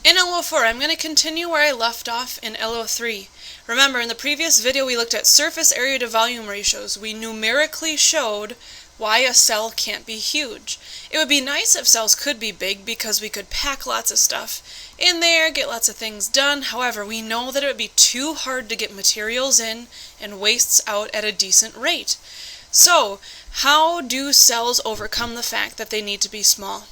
In LO4, I'm going to continue where I left off in LO3. Remember, in the previous video we looked at surface area to volume ratios. We numerically showed why a cell can't be huge. It would be nice if cells could be big because we could pack lots of stuff in there, get lots of things done. However, we know that it would be too hard to get materials in and wastes out at a decent rate. So, how do cells overcome the fact that they need to be small?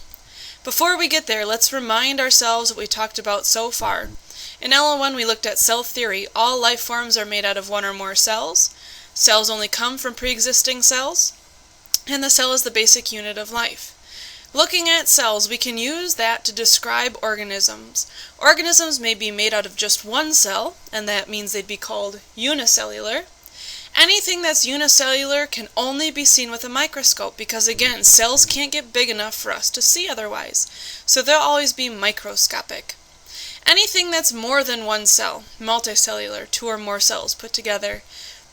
Before we get there, let's remind ourselves what we talked about so far. In LO1 we looked at cell theory. All life forms are made out of one or more cells. Cells only come from pre-existing cells. And the cell is the basic unit of life. Looking at cells, we can use that to describe organisms. Organisms may be made out of just one cell, and that means they'd be called unicellular. Anything that's unicellular can only be seen with a microscope because, again, cells can't get big enough for us to see otherwise. So they'll always be microscopic. Anything that's more than one cell, multicellular, two or more cells put together,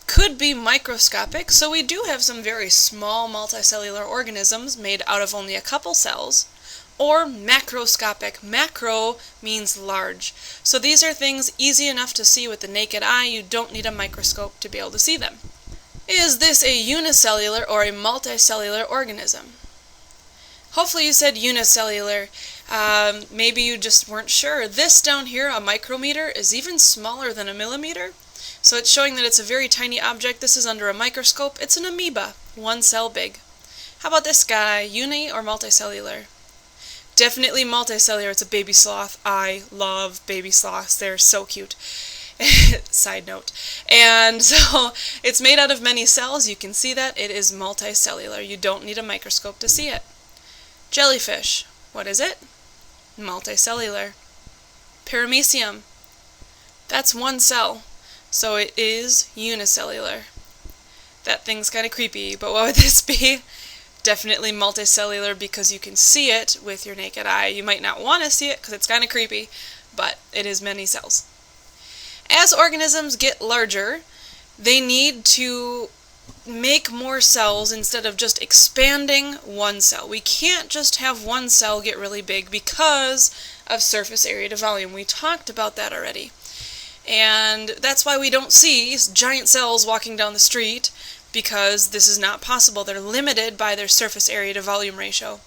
could be microscopic, so we do have some very small multicellular organisms made out of only a couple cells, or macroscopic. Macro means large. So these are things easy enough to see with the naked eye. You don't need a microscope to be able to see them. Is this a unicellular or a multicellular organism? Hopefully you said unicellular. Maybe you just weren't sure. This down here, a micrometer, is even smaller than a millimeter. So it's showing that it's a very tiny object. This is under a microscope. It's an amoeba, one cell big. How about this guy, uni or multicellular? Definitely multicellular. It's a baby sloth. I love baby sloths. They're so cute. Side note. And so it's made out of many cells. You can see that. It is multicellular. You don't need a microscope to see it. Jellyfish. What is it? Multicellular. Paramecium. That's one cell. So it is unicellular. That thing's kind of creepy, but what would this be? Definitely multicellular because you can see it with your naked eye. You might not want to see it because it's kind of creepy, but it is many cells. As organisms get larger, they need to make more cells instead of just expanding one cell. We can't just have one cell get really big because of surface area to volume. We talked about that already. And that's why we don't see giant cells walking down the street, because this is not possible. They're limited by their surface area to volume ratio.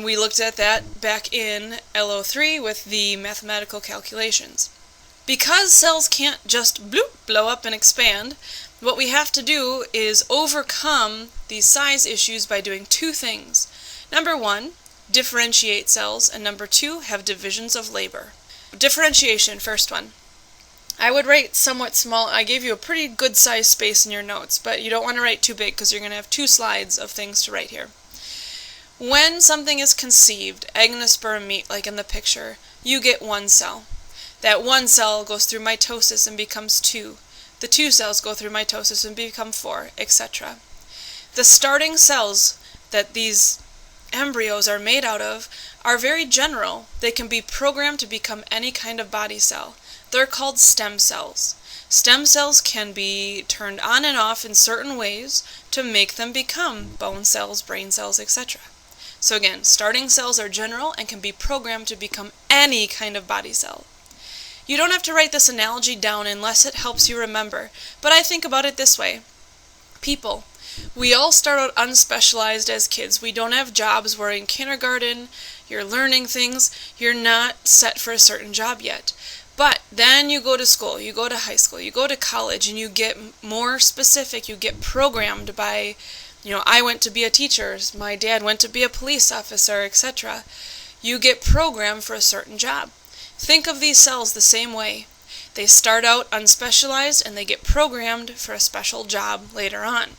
We looked at that back in LO3 with the mathematical calculations. Because cells can't just bloop, blow up and expand, what we have to do is overcome these size issues by doing two things. Number one, differentiate cells, and number two, have divisions of labor. Differentiation, first one. I would write somewhat small. I gave you a pretty good size space in your notes, but you don't want to write too big because you're going to have two slides of things to write here. When something is conceived, egg and a sperm meet, like in the picture, you get one cell. That one cell goes through mitosis and becomes two. The two cells go through mitosis and become four, etc. The starting cells that these embryos are made out of are very general. They can be programmed to become any kind of body cell. They're called stem cells. Stem cells can be turned on and off in certain ways to make them become bone cells, brain cells, etc. So again, starting cells are general and can be programmed to become any kind of body cell. You don't have to write this analogy down unless it helps you remember, but I think about it this way. People. We all start out unspecialized as kids. We don't have jobs. We're in kindergarten. You're learning things. You're not set for a certain job yet. But then you go to school, you go to high school, you go to college, and you get more specific. You get programmed by, I went to be a teacher, my dad went to be a police officer, etc. You get programmed for a certain job. Think of these cells the same way. They start out unspecialized and they get programmed for a special job later on.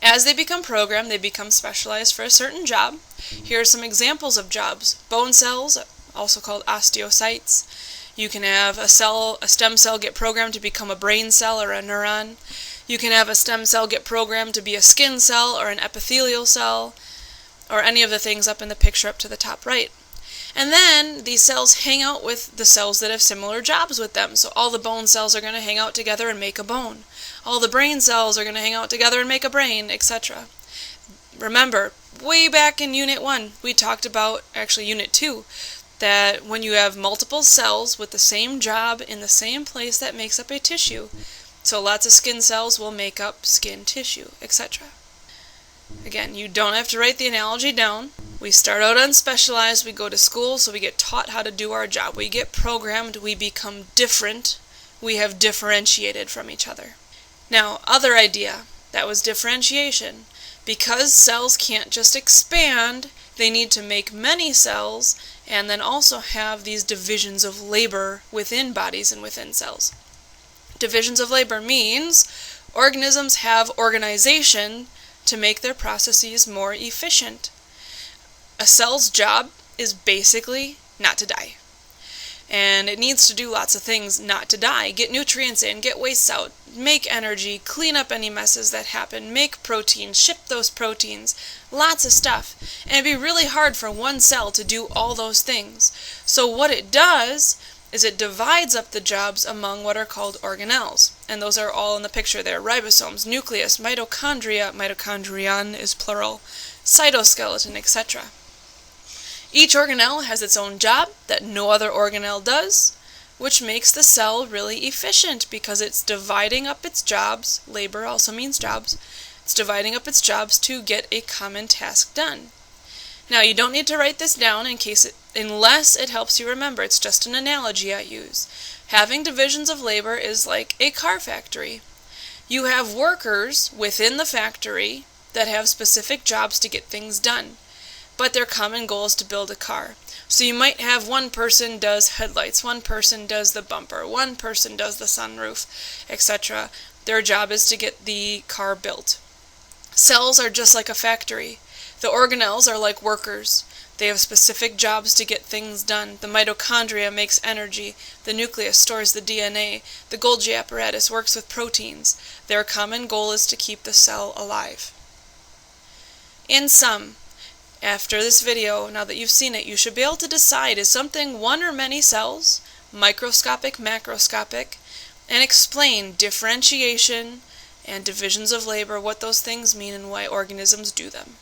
As they become programmed, they become specialized for a certain job. Here are some examples of jobs. Bone cells, also called osteocytes. You can have a stem cell get programmed to become a brain cell or a neuron. You can have a stem cell get programmed to be a skin cell or an epithelial cell, or any of the things up in the picture up to the top right. And then these cells hang out with the cells that have similar jobs with them. So all the bone cells are going to hang out together and make a bone. All the brain cells are going to hang out together and make a brain, etc. Remember, way back in Unit 1, we talked about, actually Unit 2, that when you have multiple cells with the same job in the same place, that makes up a tissue. So lots of skin cells will make up skin tissue, etc. Again, you don't have to write the analogy down. We start out unspecialized, we go to school, so we get taught how to do our job. We get programmed, we become different, we have differentiated from each other. Now, other idea, that was differentiation. Because cells can't just expand, they need to make many cells, and then also have these divisions of labor within bodies and within cells. Divisions of labor means organisms have organization to make their processes more efficient. A cell's job is basically not to die. And it needs to do lots of things not to die. Get nutrients in, get wastes out, make energy, clean up any messes that happen, make proteins, ship those proteins, lots of stuff. And it'd be really hard for one cell to do all those things. So what it does is it divides up the jobs among what are called organelles. And those are all in the picture there. Ribosomes, nucleus, mitochondria, mitochondrion is plural, cytoskeleton, etc. Each organelle has its own job that no other organelle does, which makes the cell really efficient because it's dividing up its jobs. Labor also means jobs. It's dividing up its jobs to get a common task done. Now, you don't need to write this down unless it helps you remember. It's just an analogy I use. Having divisions of labor is like a car factory. You have workers within the factory that have specific jobs to get things done, but their common goal is to build a car. So you might have one person does headlights, one person does the bumper, one person does the sunroof, etc. Their job is to get the car built. Cells are just like a factory. The organelles are like workers. They have specific jobs to get things done. The mitochondria makes energy. The nucleus stores the DNA. The Golgi apparatus works with proteins. Their common goal is to keep the cell alive. In sum, after this video, now that you've seen it, you should be able to decide, is something one or many cells, microscopic, macroscopic, and explain differentiation and divisions of labor, what those things mean and why organisms do them.